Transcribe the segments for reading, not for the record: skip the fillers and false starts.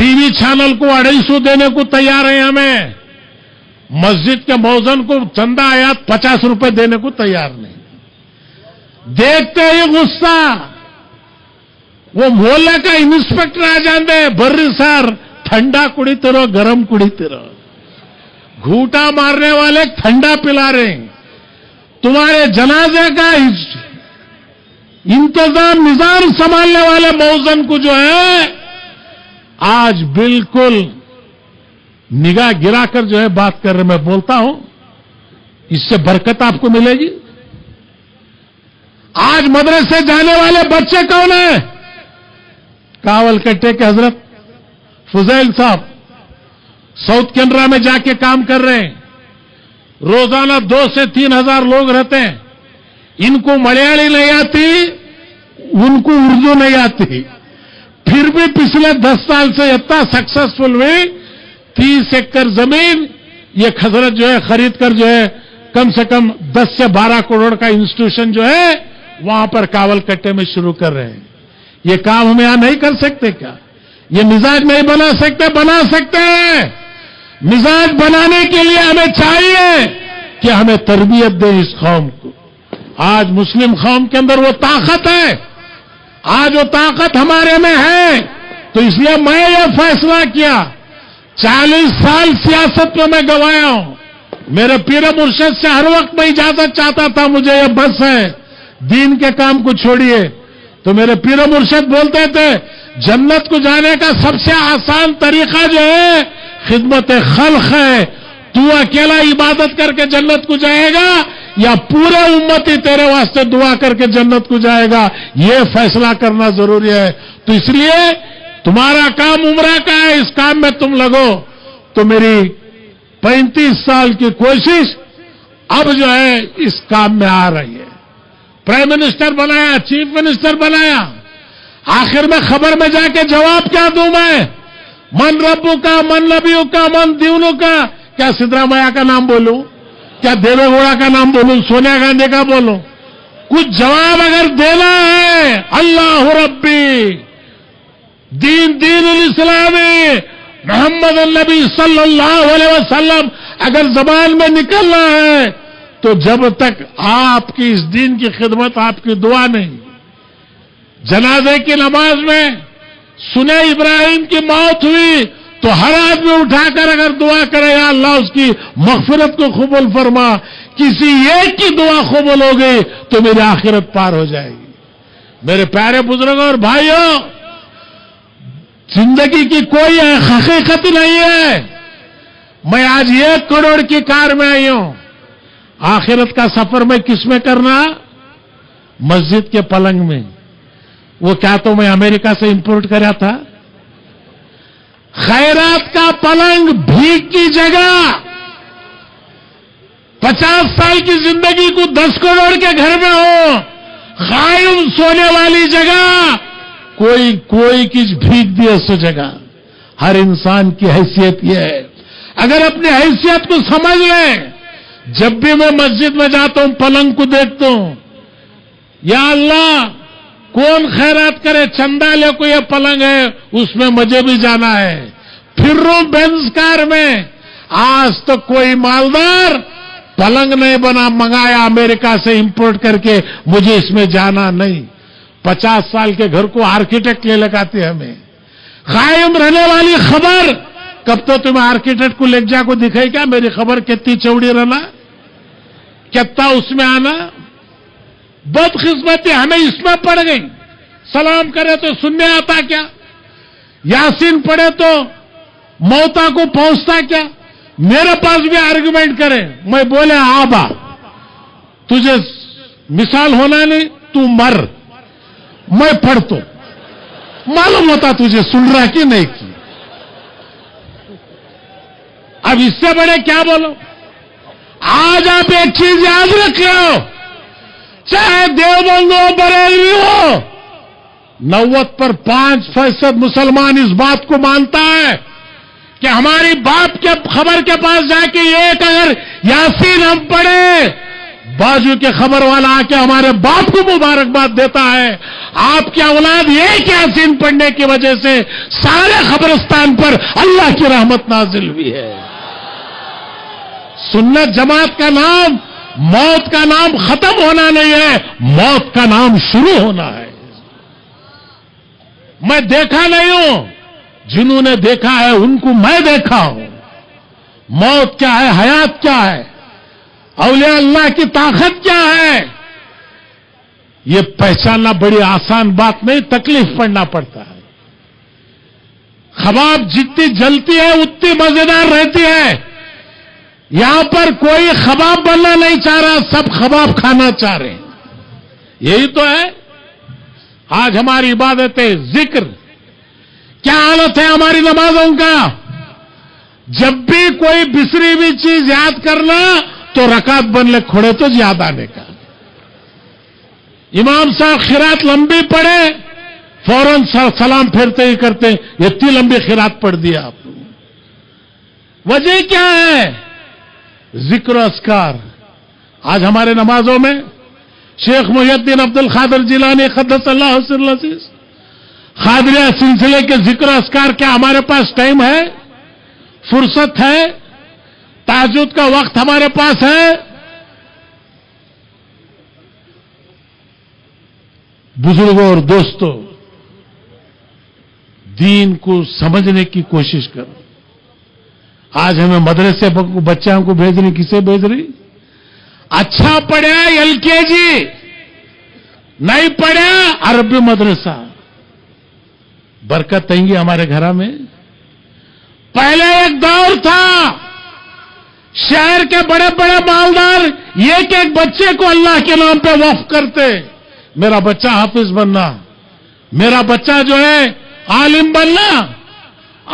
T V channel کو 250 دینے کو تیار ہیں ہمیں. مسجد کے مؤذن کو چندہ آیات 50 روپے دینے کو تیار نہیں. دیکھتے ہی غصہ. وہ محلے کا انسپیکٹر آ جاندے برری سر ٹھنڈا کڑیتے گرم کڑیتے رہو. گھوٹا مارنے والے ٹھنڈا پلا رہے ہیں. تمہارے جنازے کا انتظام نظام سنبھالنے والے مؤذن کو جو ہے آج بالکل نگاہ گرا کر جو ہے بات کر رہے. میں بولتا ہوں اس سے برکت آپ کو ملے گی. آج مدرسے جانے والے بچے کون ہیں؟ کاول کٹے کے حضرت فضیل صاحب ساؤتھ کینرا میں جا کے کام کر رہے ہیں. روزانہ 2 سے 3 ہزار لوگ رہتے ہیں. ان کو ملیالی نہیں آتی, ان کو اردو نہیں آتی, پھر بھی پچھلے 10 سال سے اتنا سکسیسفل ہوئی. 30 ایکڑ زمین یہ حضرت جو ہے خرید کر جو ہے کم سے کم 10 سے 12 کروڑ کا انسٹیٹیوشن جو ہے وہاں پر کاول کٹے میں شروع کر رہے ہیں. یہ کام ہم یہاں نہیں کر سکتے کیا؟ یہ مزاج نہیں بنا سکتے؟ بنا سکتے ہیں. مزاج بنانے کے لیے ہمیں چاہیے کہ ہمیں تربیت دیں اس قوم کو. آج مسلم قوم کے اندر وہ طاقت ہے, آج وہ طاقت ہمارے میں ہے. تو اس لیے میں یہ فیصلہ کیا, 40 سال سیاست میں گوایا ہوں. میرے پیر مرشد سے ہر وقت میں اجازت چاہتا تھا, مجھے یہ بس ہے, دین کے کام کو چھوڑیے. تو میرے پیر مرشد بولتے تھے جنت کو جانے کا سب سے آسان طریقہ جو ہے خدمت خلق ہے. تو اکیلا عبادت کر کے جنت کو جائے گا یا پورے امتی تیرے واسطے دعا کر کے جنت کو جائے گا, یہ فیصلہ کرنا ضروری ہے. تو اس لیے تمہارا کام عمرہ کا ہے, اس کام میں تم لگو. تو میری 35 سال کی کوشش اب جو ہے اس کام میں آ رہی ہے. پرائم منسٹر بنایا, چیف منسٹر بنایا, آخر میں خبر میں جا کے جواب کیا دوں میں؟ من ربو کا, من نبیوں کا, من دیونوں کا. کیا سدرامیا کا نام بولوں؟ کیا دیوے گوڑا کا نام بولوں؟ سونیا گاندھی کا بولوں؟ کچھ جواب اگر دینا ہے, اللہ ربی دین دین الاسلامی محمد النبی صلی اللہ علیہ وسلم اگر زبان میں نکلنا ہے تو جب تک آپ کی اس دین کی خدمت, آپ کی دعا نہیں. جنازے کی نماز میں سنے ابراہیم کی موت ہوئی تو ہر آدمی اٹھا کر اگر دعا کرے یا اللہ اس کی مغفرت کو قبول فرما, کسی ایک کی دعا قبول ہو گئی تو میری آخرت پار ہو جائے گی. میرے پیارے بزرگوں اور بھائیوں, زندگی کی کوئی حقیقت نہیں ہے. میں آج 1 کروڑ کی کار میں آئی ہوں. آخرت کا سفر میں کس میں کرنا؟ مسجد کے پلنگ میں. وہ کیا تو میں امریکہ سے امپورٹ کرا تھا؟ خیرات کا پلنگ بھیک کی جگہ 50 سال کی زندگی کو 10 کروڑ کے گھر میں ہو, قائم سونے والی جگہ کوئی کچھ بھیک دی اس جگہ. ہر انسان کی حیثیت یہ ہے, اگر اپنی حیثیت کو سمجھ لیں. جب بھی میں مسجد میں جاتا ہوں پلنگ کو دیکھتا ہوں, یا اللہ کون خیرات کرے, چندہ لے کو یہ پلنگ ہے, اس میں مجھے بھی جانا ہے. پھر رو بینز کار میں. آج تک کوئی مالدار پلنگ نہیں بنا منگایا امریکہ سے امپورٹ کر کے, مجھے اس میں جانا نہیں. 50 سال کے گھر کو آرکیٹیکٹ لے لگاتے ہمیں. قائم رہنے والی خبر کب تو تمہیں آرکیٹیکٹ کو لے جا کو دکھائی کیا میری خبر کتنی چوڑی رہنا, کتنا اس میں آنا. بدقسمتی ہمیں اس میں پڑ گئی. سلام کرے تو سننے آتا کیا, یاسین پڑھے تو موتا کو پہنچتا کیا. میرے پاس بھی آرگومنٹ کرے, میں بولے آبا تجھے مثال ہونا نہیں, تو مر, میں پڑھ تو معلوم ہوتا تجھے سن رہا کہ نہیں کی. اب اس سے بڑے کیا بولو. آج آپ ایک چیز یاد رکھو, چاہے دیوبند ہو بریلوی ہو, 90% مسلمان اس بات کو مانتا ہے کہ ہماری باپ کے خبر کے پاس جا کے ایک اگر یاسین ہم پڑھے बाजू के खबर वाला आके हमारे बाप को मुबारकबाद देता है, आपकी औलाद एक यासीन पढ़ने की वजह से सारे खबरस्तान पर अल्लाह की रहमत नाजिल हुई है। सुन्नत जमात का नाम मौत का नाम खत्म होना नहीं है, मौत का नाम शुरू होना है। मैं देखा नहीं हूं, जिन्होंने देखा है उनको मैं देखा हूं। मौत क्या है, हयात क्या है, औलिया अल्लाह की ताकत क्या है, ये पहचानना बड़ी आसान बात नहीं, तकलीफ पड़ना पड़ता है। खबाब जितनी जलती है उतनी मजेदार रहती है। यहां पर कोई खबाब बनना नहीं चाह रहा, सब खबाब खाना चाह रहे हैं। यही तो है आज हमारी इबादतें, जिक्र। क्या हालत है हमारी नमाजों का? जब भी कोई बिसरी हुई चीज याद करना तो रकात बनले खोड़े तो याद आने का। इमाम साहब खिरात लंबी पढ़े, फौरन सलाम फेरते ही करते, इतनी लंबी खिरात पढ़ दिया आपने। वजह क्या है? जिक्र अस्कार। आज हमारे नमाजों में शेख मुहियुद्दीन अब्दुल कादिर जिलानी क़द्दसल्लाहु सिर्रहु अज़ीज़ कादरिया सिलसिले के जिक्र अस्कार, क्या हमारे पास टाइम है, फुर्सत है, ताजुद का वक्त हमारे पास है? बुजुर्गों और दोस्तों, दीन को समझने की कोशिश करो। आज हमें मदरसे बच्चों को भेज रही, किसे भेज रही? अच्छा पढ़ा एलकेजी, नहीं पढ़ा अरबी मदरसा। बरकत आएंगी हमारे घर में। पहले एक दौर था, शहर के बड़े बड़े मालदार एक एक बच्चे को अल्लाह के नाम पे वक्फ करते, मेरा बच्चा हाफिज बनना, मेरा बच्चा जो है आलिम बनना।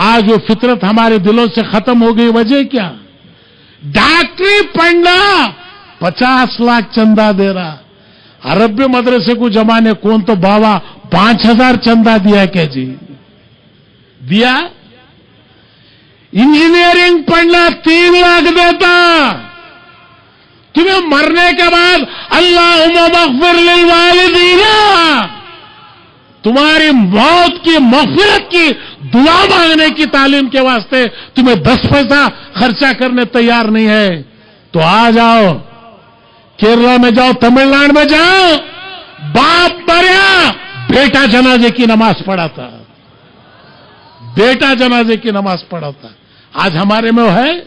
आज वो फितरत हमारे दिलों से खत्म हो गई। वजह क्या? डॉक्टरी पढ़ना 50 लाख चंदा दे रहा। अरबी मदरसे को जमाने कौन तो बाबा 5,000 चंदा दिया क्या जी? दिया। इंजीनियरिंग पढ़ना 3 लाख देता। तुम्हें मरने के बाद अल्लाहुम्मा मग़फ़िर लिल वालिदीना, तुम्हारी मौत की मग़फ़िरत की दुआ मांगने की तालीम के वास्ते तुम्हें 10 पैसा खर्चा करने तैयार नहीं है तो आ जाओ, केरला में जाओ, तमिलनाडु में जाओ। बाप मरा, बेटा जनाजे की नमाज पढ़ाता, बेटा जनाजे की नमाज पढ़ाता। आज हमारे में है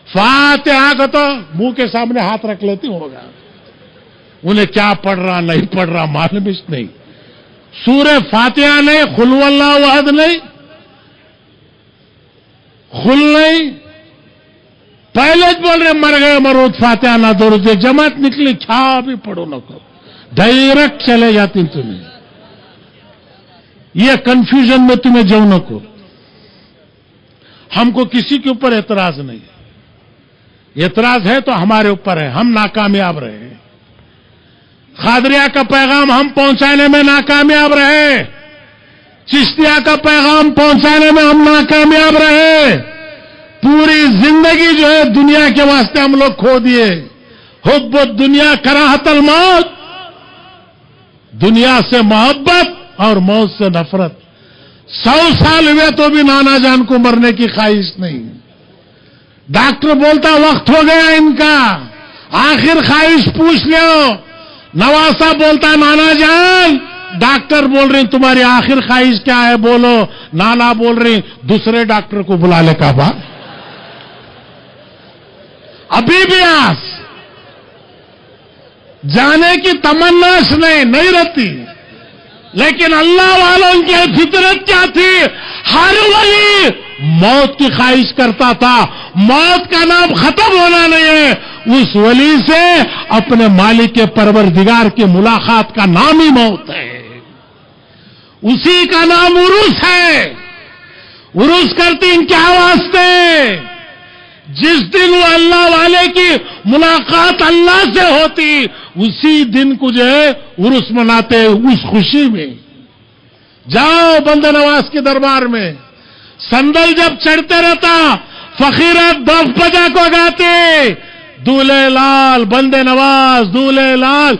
फातिहा को तो मुंह के सामने हाथ रख लेती होगा, उन्हें क्या पढ़ रहा नहीं पढ़ रहा मालूम ही नहीं। सूरह फातिहा नहीं, कुल हुवल्लाहु अहद नहीं, खुल नहीं, पहले बोल रहे मर गए मरूद फातिहा ना दुरूद। जमात निकली, क्या भी पढ़ो न करो, डायरेक्ट चले जाती तुम्हें। ये कंफ्यूजन में तुम्हें जाओ न को। हमको किसी के ऊपर एतराज नहीं, एतराज है तो हमारे ऊपर है, हम नाकामयाब रहे। कादरिया का पैगाम हम पहुंचाने में नाकामयाब रहे, चिश्तिया का पैगाम पहुंचाने में हम नाकामयाब रहे। पूरी जिंदगी जो है दुनिया के वास्ते हम लोग खो दिए। हुब्बुद दुनिया कराहतल मौत, दुनिया से मोहब्बत और मौत से नफरत। 100 साल हुए तो भी नाना जान को मरने की ख्वाहिश नहीं। डॉक्टर बोलता वक्त हो गया इनका, आखिर ख्वाहिश पूछ लो। नवासा बोलता नाना जान, डॉक्टर बोल रहे तुम्हारी आखिर ख्वाहिश क्या है बोलो। नाना बोल रहे दूसरे डॉक्टर को बुला ले काबा। अभी भी आस जाने की तमन्नाश नहीं रहती, लेकिन अल्लाह वालों की फितरत क्या थी? हर वली मौत की ख्वाहिश करता था। मौत का नाम खत्म होना नहीं है, उस वली से अपने मालिक के परवरदिगार की मुलाकात का नाम ही मौत है। उसी का नाम उरुस है। उरुस करती क्या वास्ते? जिस दिन वो अल्लाह वाले की मुलाकात अल्लाह से होती, उसी दिन को जो है उरुस मनाते। उस खुशी में जाओ बंदे नवाज के दरबार में, संदल जब चढ़ते रहता फकीरत दफ बजा को गाते, दूल्हे लाल बंदे नवाज दूल्हे लाल